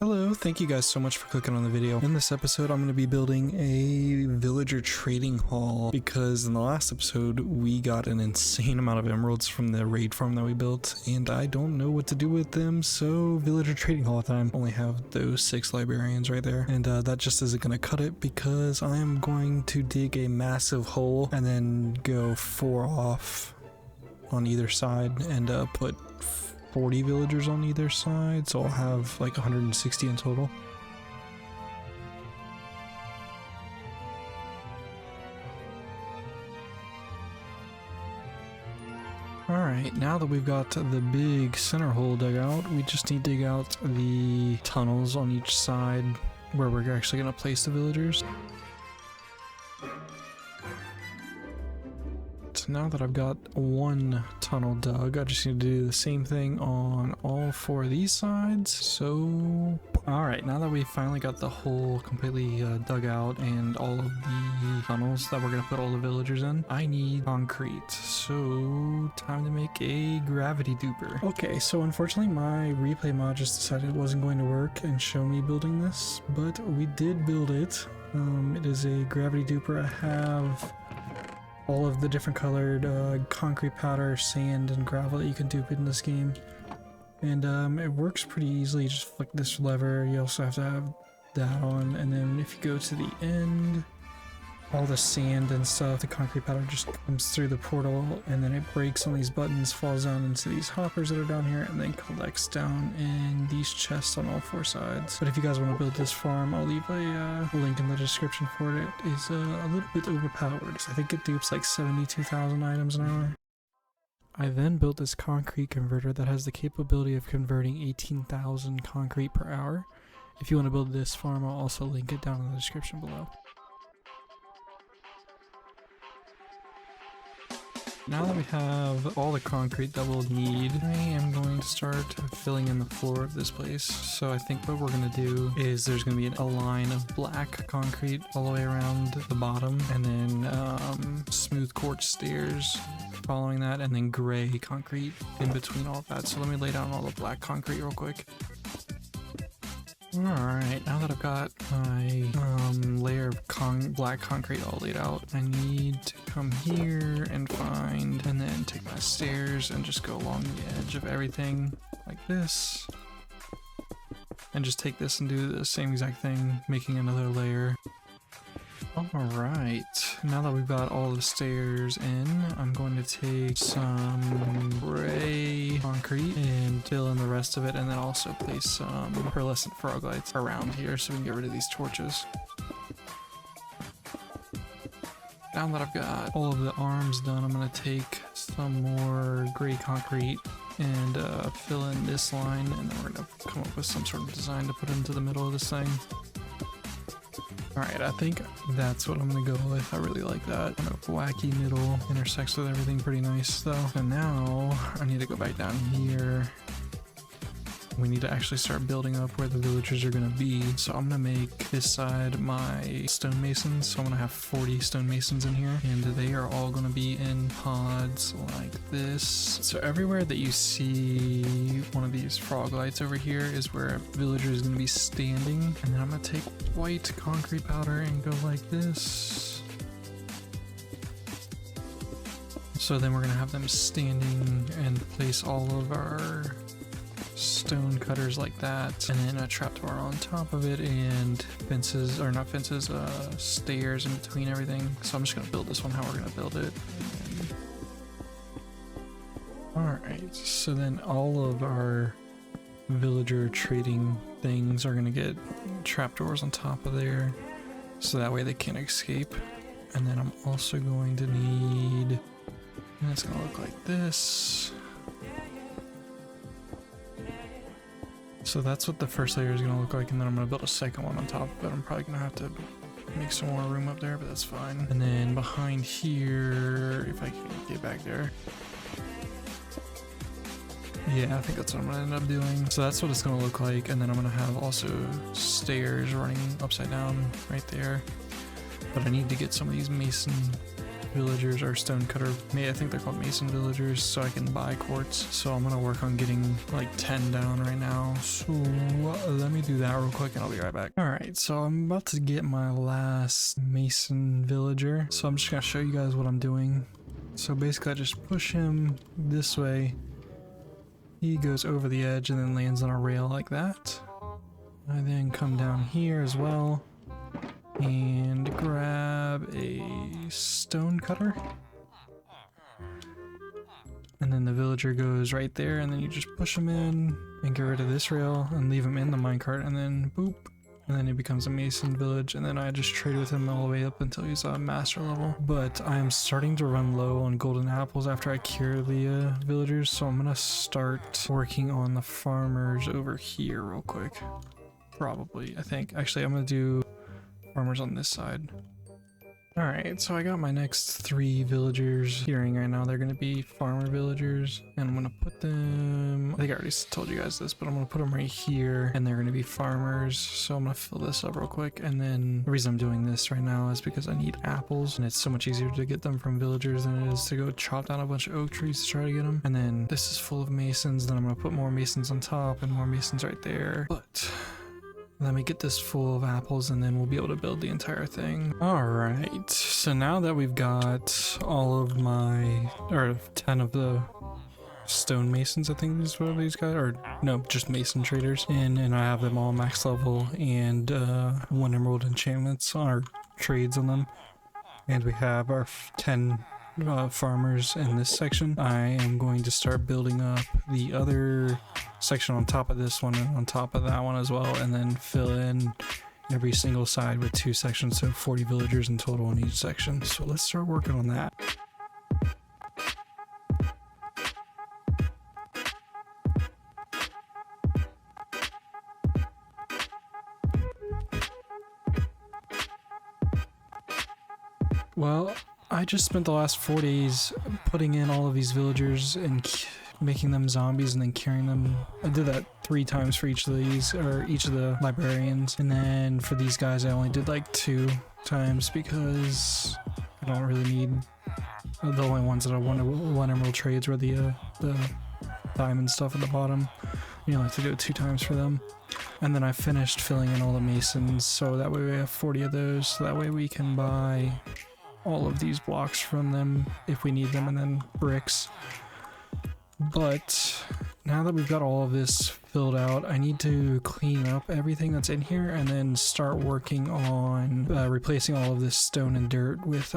Hello, thank you guys so much for clicking on the video. In this episode, I'm going to be building a villager trading hall because in the last episode, we got an insane amount of emeralds from the raid farm that we built, and I don't know what to do with them, so villager trading hall time. Only have those 6 librarians right there, and that just isn't going to cut it because I am going to dig a massive hole and then go 4 off on either side and put 40 villagers on either side, so I'll have like 160 in total. Alright, now that we've got the big center hole dug out, we just need to dig out the tunnels on each side where we're actually going to place the villagers. So now that I've got one tunnel dug, I just need to do the same thing on all 4 of these sides. So, alright, now that we finally got the hole completely dug out and all of the tunnels that we're going to put all the villagers in, I need concrete. So, time to make a gravity duper. Okay, so unfortunately my replay mod just decided it wasn't going to work and show me building this, but we did build it. It is a gravity duper. I have all of the different colored concrete powder, sand, and gravel that you can dupe in this game. And it works pretty easily. You just flick this lever. You also have to have that on. And then if you go to the end, all the sand and stuff, the concrete powder just comes through the portal, and then it breaks on these buttons, falls down into these hoppers that are down here, and then collects down in these chests on all 4 sides. But if you guys want to build this farm, I'll leave a link in the description for it. It is a little bit overpowered. I think it dupes like 72,000 items an hour. I then built this concrete converter that has the capability of converting 18,000 concrete per hour. If you want to build this farm, I'll also link it down in the description below. Now that we have all the concrete that we'll need, I am going to start filling in the floor of this place. So I think what we're going to do is there's going to be a line of black concrete all the way around the bottom, and then smooth quartz stairs following that, and then gray concrete in between all of that. So let me lay down all the black concrete real quick. Alright, now that I've got my layer of black concrete all laid out, I need to come here and find, and then take my stairs and just go along the edge of everything like this. And just take this and do the same exact thing, making another layer. Alright, now that we've got all the stairs in, I'm going to take some gray concrete and fill in the rest of it, and then also place some pearlescent frog lights around here so we can get rid of these torches. Now that I've got all of the arms done, I'm going to take some more gray concrete and fill in this line, and then we're going to come up with some sort of design to put into the middle of this thing. Alright, I think that's what I'm gonna go with. I really like that. Kind of wacky middle, intersects with everything pretty nice though. And now I need to go back down here. We need to actually start building up where the villagers are gonna be. So I'm gonna make this side my stonemasons. So I'm gonna have 40 stonemasons in here, and they are all gonna be in pods like this. So everywhere that you see one of these frog lights over here is where a villager is gonna be standing. And then I'm gonna take white concrete powder and go like this. So then we're gonna have them standing and place all of our stone cutters like that, and then a trapdoor on top of it, and fences, or not fences, stairs in between everything. So I'm just gonna build this one how we're gonna build it. Alright, so then all of our villager trading things are gonna get trapdoors on top of there, so that way they can't escape. And then I'm also going to need, and it's gonna look like this. So that's what the first layer is going to look like, and then I'm going to build a second one on top of it. I'm probably going to have to make some more room up there, but that's fine. And then behind here, if I can get back there. Yeah, I think that's what I'm going to end up doing. So that's what it's going to look like, and then I'm going to have also stairs running upside down right there. But I need to get some of these mason villagers or stonecutter. I think they're called mason villagers, so I can buy quartz. So I'm gonna work on getting like 10 down right now. So let me do that real quick and I'll be right back. All right, so I'm about to get my last mason villager. So I'm just gonna show you guys what I'm doing. So basically I just push him this way. He goes over the edge and then lands on a rail like that. I then come down here as well and grab a stone cutter. And then the villager goes right there, and then you just push him in and get rid of this rail and leave him in the minecart, and then boop. And then he becomes a mason village, and then I just trade with him all the way up until he's a master level. But I am starting to run low on golden apples after I cure the villagers, so I'm gonna start working on the farmers over here real quick. Probably, I think. Actually, I'm gonna do farmers on this side. Alright, so I got my next 3 villagers hearing right now. They're going to be farmer villagers, and I'm going to put them... I think I already told you guys this, but I'm going to put them right here, and they're going to be farmers. So I'm going to fill this up real quick, and then the reason I'm doing this right now is because I need apples, and it's so much easier to get them from villagers than it is to go chop down a bunch of oak trees to try to get them. And then this is full of masons, then I'm going to put more masons on top, and more masons right there. But... let me get this full of apples and then we'll be able to build the entire thing. Alright, so now that we've got all of my, or 10 of the stone masons, I think is what these guys, or no, just mason traders, and I have them all max level and 1 emerald enchantments on our trades on them. And we have our 10 farmers in this section. I am going to start building up the other section on top of this one and on top of that one as well, and then fill in every single side with 2 sections, so 40 villagers in total in each section. So let's start working on that. Well, I just spent the last 4 days putting in all of these villagers and making them zombies and then curing them. I did that 3 times for each of these, or each of the librarians. And then for these guys, I only did like 2 times because I don't really need... the only ones that I wanted 1 emerald trades were the diamond stuff at the bottom. You only have to do it 2 times for them. And then I finished filling in all the masons, so that way we have 40 of those, so that way we can buy all of these blocks from them if we need them, and then bricks. But now that we've got all of this filled out, I need to clean up everything that's in here and then start working on replacing all of this stone and dirt with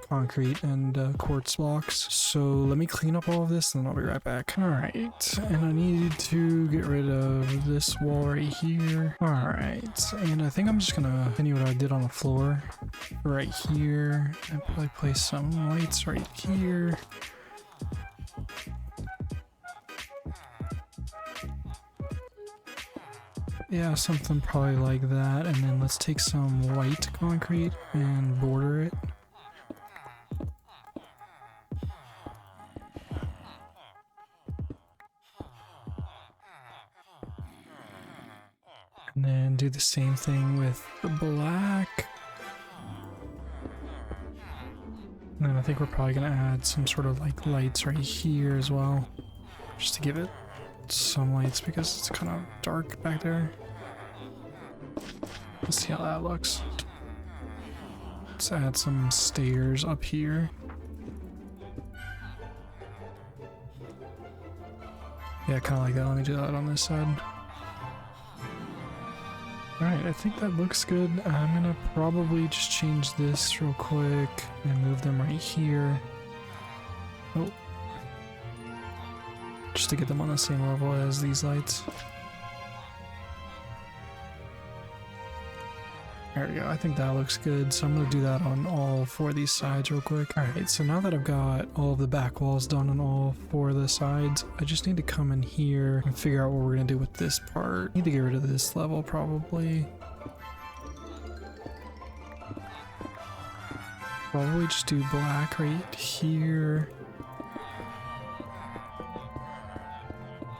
concrete and quartz blocks. So let me clean up all of this and then I'll be right back. Alright, and I need to get rid of this wall right here. Alright, and I think I'm just gonna continue what I did on the floor right here. And probably place some lights right here. Yeah, something probably like that, and then let's take some white concrete and border it. And then do the same thing with the black. And then I think we're probably gonna add some sort of like lights right here as well, just to give it some lights because it's kind of dark back there. Let's see how that looks. Let's add some stairs up here. Yeah, kind of like that. Let me do that on this side. Alright, I think that looks good. I'm gonna probably just change this real quick and move them right here. Oh. Just to get them on the same level as these lights. There we go, I think that looks good, so I'm going to do that on all 4 of these sides real quick. Alright, so now that I've got all of the back walls done on all 4 of the sides, I just need to come in here and figure out what we're going to do with this part. Need to get rid of this level probably. Probably just do black right here.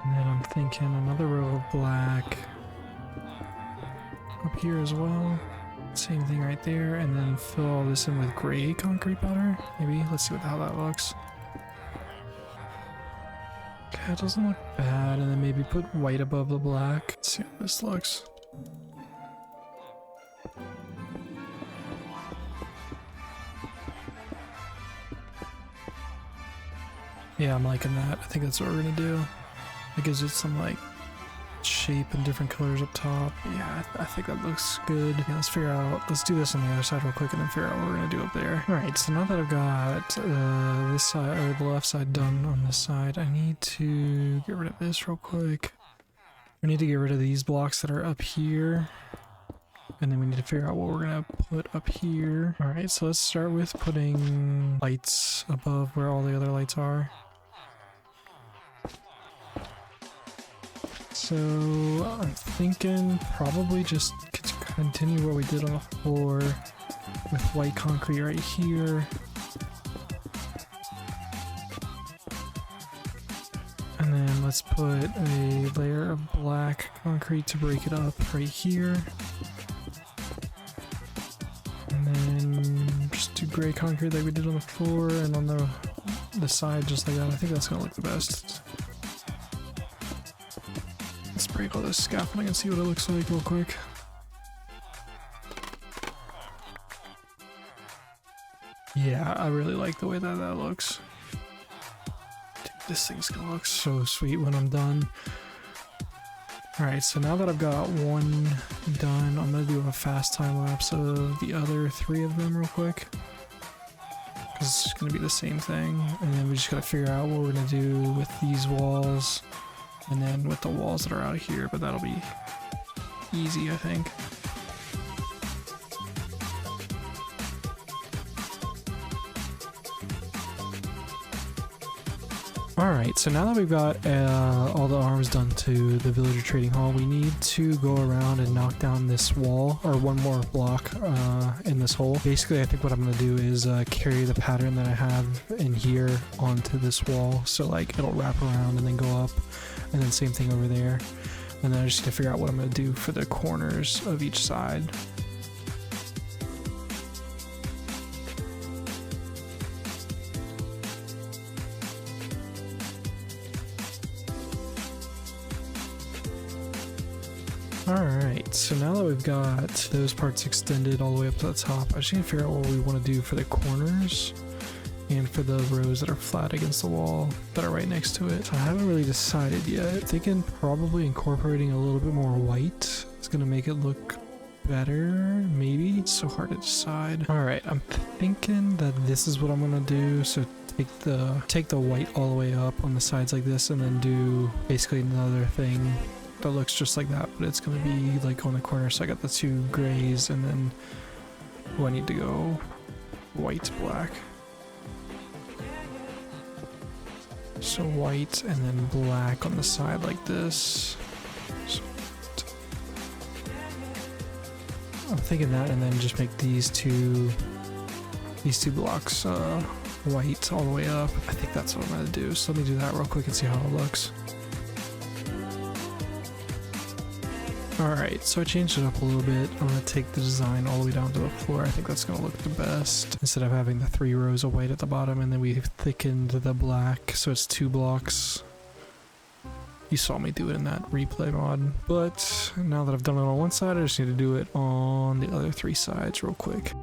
And then I'm thinking another row of black up here as well. Same thing right there, and then fill all this in with gray concrete powder. Maybe. Let's see how that looks. Okay, it doesn't look bad, and then maybe put white above the black. Let's see how this looks. Yeah, I'm liking that. I think that's what we're gonna do. It gives it some like shape and different colors up top. Yeah, I think that looks good. Yeah, let's do this on the other side real quick and then figure out what we're gonna do up there. Alright, so now that I've got this side, or the left side done on this side, I need to get rid of this real quick. We need to get rid of these blocks that are up here. And then we need to figure out what we're gonna put up here. Alright, so let's start with putting lights above where all the other lights are. So I'm thinking probably just continue what we did on the floor with white concrete right here. And then let's put a layer of black concrete to break it up right here. And then just do gray concrete like we did on the floor and on the side just like that. I think that's gonna look the best. Let's break all this scaffolding and see what it looks like real quick. Yeah, I really like the way that looks. Dude, this thing's gonna look so sweet when I'm done. Alright, so now that I've got one done, I'm gonna do a fast time lapse of the other 3 of them real quick. Because it's just gonna be the same thing. And then we just gotta figure out what we're gonna do with these walls. And then with the walls that are out here, but that'll be easy, I think. Alright, so now that we've got all the arms done to the villager trading hall, we need to go around and knock down this wall, or one more block in this hole. Basically, I think what I'm going to do is carry the pattern that I have in here onto this wall, so like it'll wrap around and then go up, and then same thing over there. And then I just need to figure out what I'm going to do for the corners of each side. Alright, so now that we've got those parts extended all the way up to the top, I just need to figure out what we want to do for the corners and for the rows that are flat against the wall that are right next to it. So I haven't really decided yet. Thinking probably incorporating a little bit more white is going to make it look better, maybe? It's so hard to decide. Alright, I'm thinking that this is what I'm going to do. So take the white all the way up on the sides like this and then do basically another thing that looks just like that, but it's gonna be like on the corner. So I got the 2 grays and then I need to go white, black. So white and then black on the side like this. So I'm thinking that, and then just make these two blocks white all the way up. I think that's what I'm gonna do. So let me do that real quick and see how it looks. Alright, so I changed it up a little bit. I'm going to take the design all the way down to the floor. I think that's going to look the best. Instead of having the 3 rows of white at the bottom, and then we've thickened the black, so it's 2 blocks. You saw me do it in that replay mod. But now that I've done it on one side, I just need to do it on the other 3 sides real quick.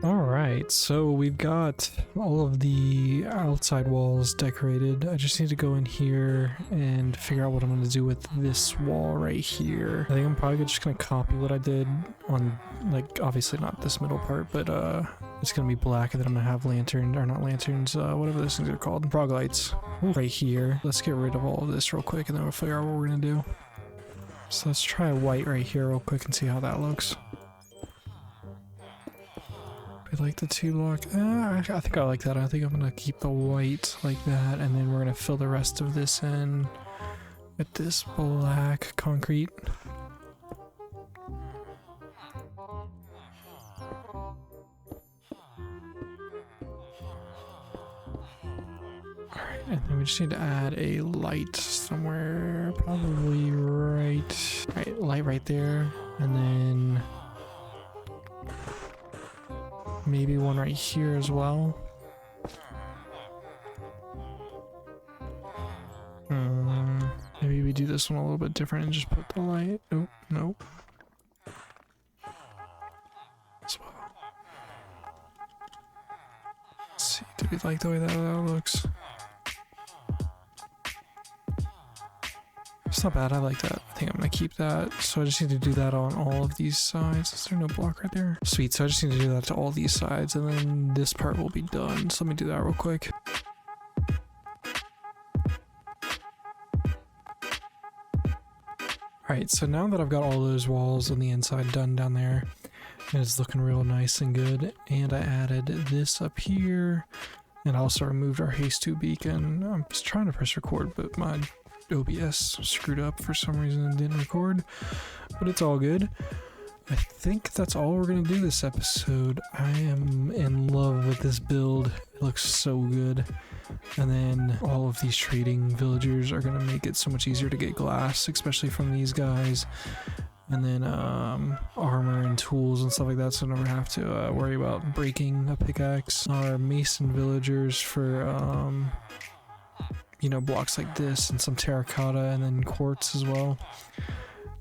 Alright, so we've got all of the outside walls decorated. I just need to go in here and figure out what I'm going to do with this wall right here. I think I'm probably just going to copy what I did on, like, obviously not this middle part, but it's going to be black, and then I'm going to have lanterns, or not lanterns, whatever those things are called, frog lights right here. Let's get rid of all of this real quick, and then we'll figure out what we're going to do. So let's try white right here real quick and see how that looks. I like the 2 block. I think I like that. I think I'm gonna keep the white like that, and then we're gonna fill the rest of this in with this black concrete. Alright, and then we just need to add a light somewhere, probably right, light right there, and then maybe one right here as well. Maybe we do this one a little bit different and just put the light. Oh, no. As well. Let's see, do we like the way that looks? It's not bad, I like that. I think I'm gonna keep that. So I just need to do that on all of these sides. Is there no block right there? Sweet, so I just need to do that to all these sides and then this part will be done. So let me do that real quick. Alright, so now that I've got all those walls on the inside done down there, and it's looking real nice and good, and I added this up here, and also removed our haste 2 beacon. I'm just trying to press record, but my OBS screwed up for some reason and didn't record, but it's all good. I think that's all we're going to do this episode. I am in love with this build. It looks so good. And then all of these trading villagers are going to make it so much easier to get glass, especially from these guys. And then armor and tools and stuff like that, so I never have to worry about breaking a pickaxe. Our mason villagers for, you know, blocks like this and some terracotta and then quartz as well.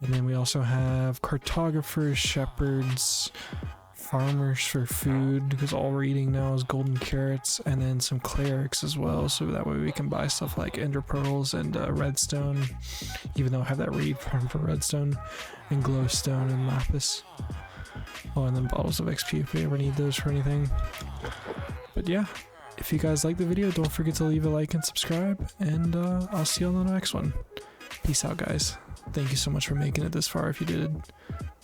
And then we also have cartographers, shepherds, farmers for food, because all we're eating now is golden carrots, and then some clerics as well, so that way we can buy stuff like ender pearls and redstone, even though I have that reed farm for redstone, and glowstone and lapis. Oh, and then bottles of XP if we ever need those for anything. But yeah, if you guys like the video, don't forget to leave a like and subscribe, and I'll see you on the next one. Peace out, guys. Thank you so much for making it this far if you did.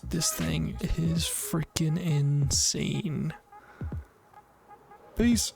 This thing is freaking insane. Peace.